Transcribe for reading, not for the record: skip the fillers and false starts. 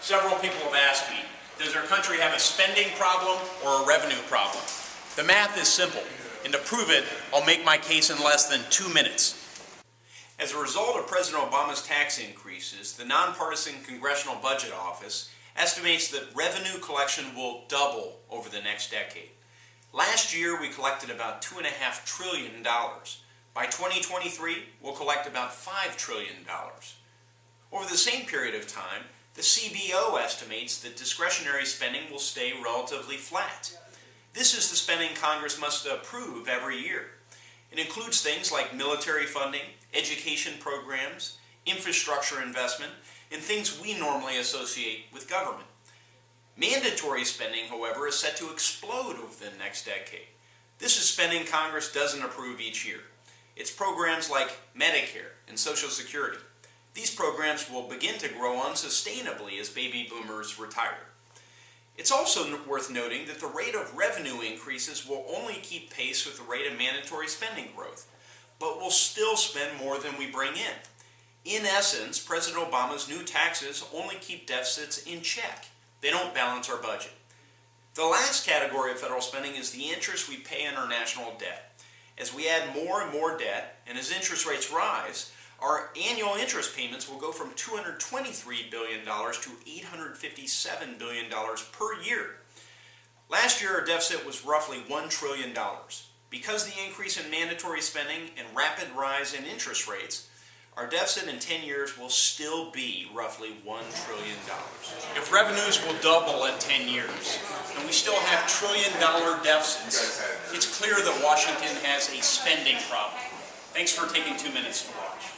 Several people have asked me, does our country have a spending problem or a revenue problem? The math is simple, and to prove it, I'll make my case in less than 2 minutes. As a result of President Obama's tax increases, the nonpartisan Congressional Budget Office estimates that revenue collection will double over the next decade. Last year, we collected about $2.5 trillion. By 2023, we'll collect about $5 trillion. Over the same period of time, the CBO estimates that discretionary spending will stay relatively flat. This is the spending Congress must approve every year. It includes things like military funding, education programs, infrastructure investment, and things we normally associate with government. Mandatory spending, however, is set to explode over the next decade. This is spending Congress doesn't approve each year. It's programs like Medicare and Social Security. These programs will begin to grow unsustainably as baby boomers retire. It's also worth noting that the rate of revenue increases will only keep pace with the rate of mandatory spending growth, but we'll still spend more than we bring in. In essence, President Obama's new taxes only keep deficits in check. They don't balance our budget. The last category of federal spending is the interest we pay on our national debt. As we add more and more debt, and as interest rates rise, our annual interest payments will go from $223 billion to $857 billion per year. Last year, our deficit was roughly $1 trillion. Because of the increase in mandatory spending and rapid rise in interest rates, our deficit in 10 years will still be roughly $1 trillion. If revenues will double in 10 years, and we still have trillion-dollar deficits, it's clear that Washington has a spending problem. Thanks for taking 2 minutes to watch.